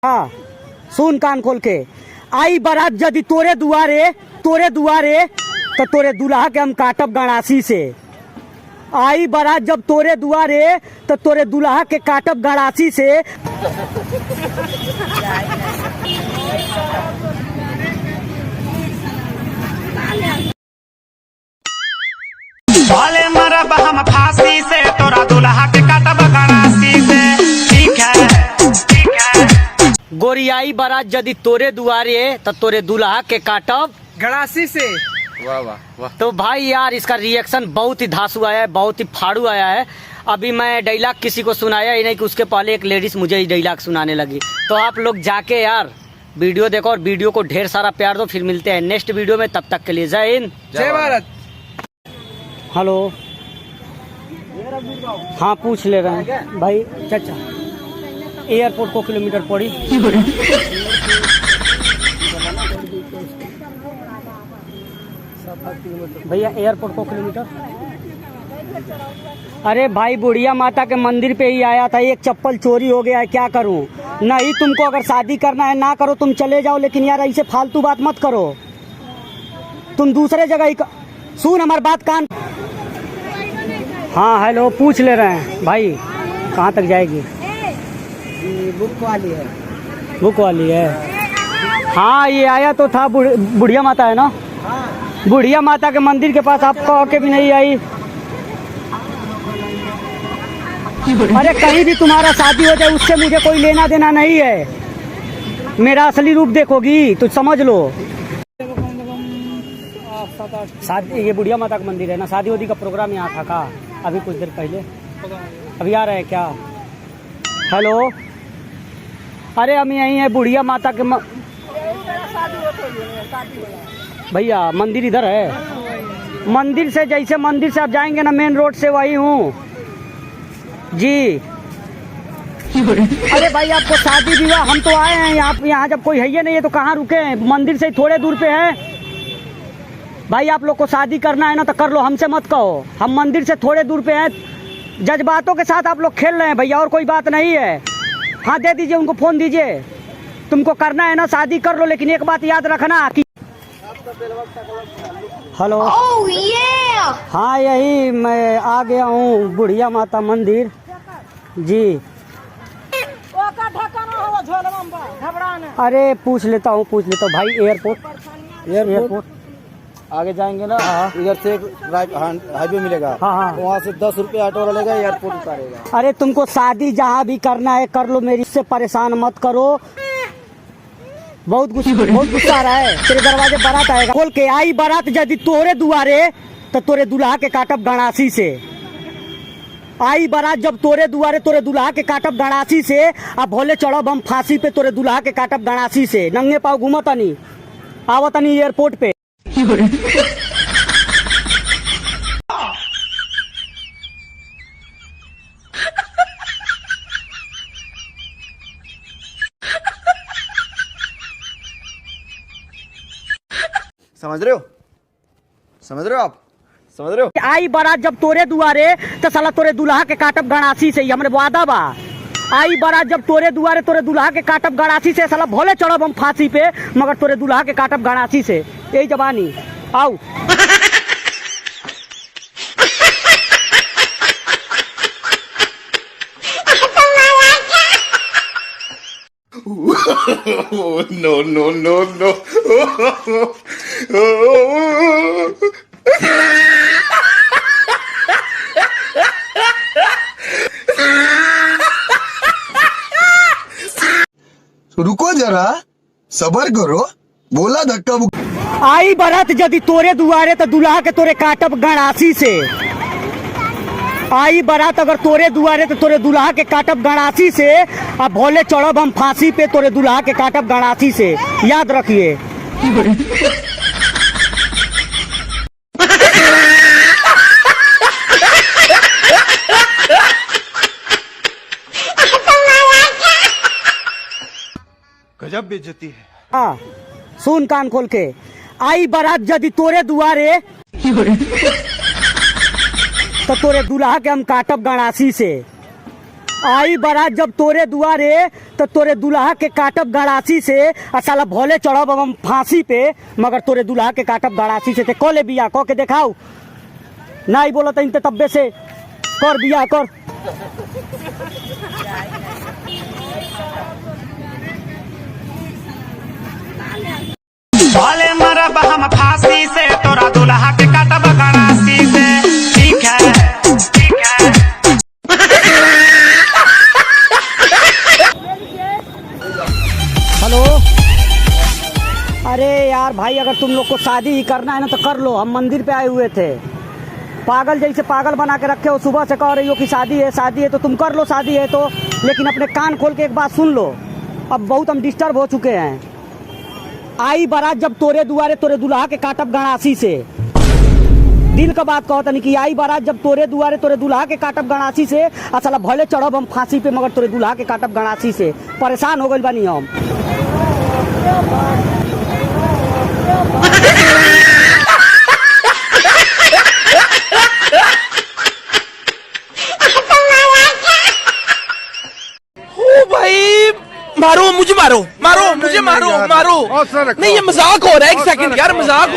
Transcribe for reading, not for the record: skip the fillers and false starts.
हाँ सुन कान खोल के। आई बारात यदि तोरे दुआरे तो तोरे दूल्हा के हम काटब गणासी से। आई बारात जब तोरे दुआरे तो तोरे दूल्हा के काटब गणासी से। भले मरब हम फांसी से, तोरा दूल्हा के काटब गणासी से। ठीक है गोरियाई बारात यदि तोरे दुआरे तो तोरे दूल्हा के काटब गणासी से। वाह वाह वाह। तो भाई यार इसका रिएक्शन बहुत ही धांसू आया है, बहुत ही फाड़ू आया है। अभी मैं डायलॉग किसी को सुनाया ही नहीं कि उसके पहले एक लेडीज मुझे ही डायलॉग सुनाने लगी। तो आप लोग जाके यार वीडियो देखो और वीडियो को ढेर सारा प्यार दो। फिर मिलते हैं नेक्स्ट वीडियो में, तब तक के लिए जय हिंद जय भारत। हेलो हाँ पूछ ले रहे हैं भाई चाचा एयरपोर्ट को किलोमीटर पड़ी। भैया एयरपोर्ट को किलोमीटर। अरे भाई बुढ़िया माता के मंदिर पे ही आया था, एक चप्पल चोरी हो गया है, क्या करूं। नहीं तुमको अगर शादी करना है ना करो, तुम चले जाओ, लेकिन यार ऐसे फालतू बात मत करो। तुम दूसरे जगह ही सुन हमारी बात कान। हाँ हेलो पूछ ले रहे हैं भाई कहाँ तक जाएगी। बुक वाली है। बुक वाली है। हाँ ये आया तो था, बुढ़िया माता है ना। बुढ़िया माता के मंदिर के पास आप कह के भी नहीं आई। अरे कहीं भी तुम्हारा शादी हो जाए उससे मुझे कोई लेना देना नहीं है। मेरा असली रूप देखोगी तो समझ लो। शादी ये बुढ़िया माता का मंदिर है ना, शादी वादी का प्रोग्राम यहाँ था का अभी कुछ देर पहले। अभी आ रहे हैं क्या। हेलो अरे हम यहीं है बुढ़िया माता के भैया मंदिर इधर है। मंदिर से जैसे मंदिर से आप जाएंगे ना मेन रोड से, वही हूँ जी। अरे भाई आपको शादी विवाह हम तो आए हैं यहाँ जब कोई है ही नहीं है तो कहाँ रुके हैं। मंदिर से थोड़े दूर पे है भाई। आप लोग को शादी करना है ना तो कर लो, हमसे मत कहो। हम मंदिर से थोड़े दूर पे हैं। जज्बातों के साथ आप लोग खेल रहे हैं भैया, और कोई बात नहीं है। हाँ दे दीजिए उनको, फोन दीजिए। तुमको करना है ना शादी कर लो, लेकिन एक बात याद रखना कि हेलो हाँ यही मैं आ गया हूँ बुढ़िया माता मंदिर जी। अरे पूछ लेता हूँ भाई। एयरपोर्ट आगे जाएंगे ना, इधर से हाईवे मिलेगा। हाँ वहाँ से 10 रुपये ऑटो वाला एयरपोर्ट उतारेगा। अरे तुमको शादी जहाँ भी करना है कर लो, मेरी से परेशान मत करो। बहुत गुस्सा आ रहा है। तेरे दरवाजे बारात आएगा खोल के। आई बारात यदि तोरे दुआरे तो तोरे दूल्हा के काटब गणासी से। आई बारात जब तोरे दुआरे तोरे दूल्हा के काटब गणासी से। अब भोले चढ़ब हम फांसी पे, तोरे दूल्हा के काटब गणासी से। नंगे पाँव घूमतनी आवतनी एयरपोर्ट पे। समझ रहे हो आप समझ रहे हो। आई बारात जब तोरे दुआरे तो साला तोरे दूल्हा के काटब गणासी से, हमरे वादा बा। आई बारात जब तोरे दुआरे तोरे दूल्हा के काटब गणासी से। साला भोले चढ़ब हम फांसी पे, मगर तोरे दूल्हा के काटब गणासी से। यही जवानी आओ। no. रुको जरा सबर करो, बोला धक्का मुक्की। आई बारात यदि तोरे दुआरे तो दूल्हा के तोरे काटब गणासी से। आई बारात अगर तोरे दुआरे तो तोरे दूल्हा के काटब गणासी से। अब भोले चढ़ब हम फांसी पे, तोरे दूल्हा के काटब गणासी से। याद रखिए। गजब बेइज्जती है। हाँ सुन कान खोल के। आई बारात यदि तोरे दुआरे तो तोरे दूल्हा के हम काटब गणासी से। आई बारात जब तोरे दुआरे तो तोरे दुल्हा के काटब गड़ासी से और साला भोले चढ़ब हम फांसी पे, मगर तोरे दुल्हा के काटब गड़ासी से। कॉले बिया कह के देखाऊ, नहीं बोला तो इनते तब्बे से कर बिया कर। भले मरब हम फांसी से, तोरा दुल्हा के काटब गड़ासी से। ठीक है, ठीक है। हेलो, अरे यार भाई, अगर तुम लोग को शादी ही करना है ना तो कर लो। हम मंदिर पे आए हुए थे, पागल जैसे पागल बना के रखे हो। सुबह से कह रही हो कि शादी है शादी है, तो तुम कर लो शादी है तो। लेकिन अपने कान खोल के एक बात सुन लो, अब बहुत हम डिस्टर्ब हो चुके हैं। आई बारात जब तोरे दुआरे तोरे दुल्हा के काटब गड़ासी से। दिल का बात कहो तनी कि आई बारात जब तोरे दुआरे तोरे दुल्हा के काटब गड़ासी से, असल भले चढ़ब हम फांसी पे, मगर तोरे दुल्हा के काटब गड़ासी से। परेशान हो गइल बानी हम। भाई मारो मुझे, मारो मारो मुझे, मारो मारो। नहीं ये मजाक हो रहा है, एक सेकंड यार, मजाक।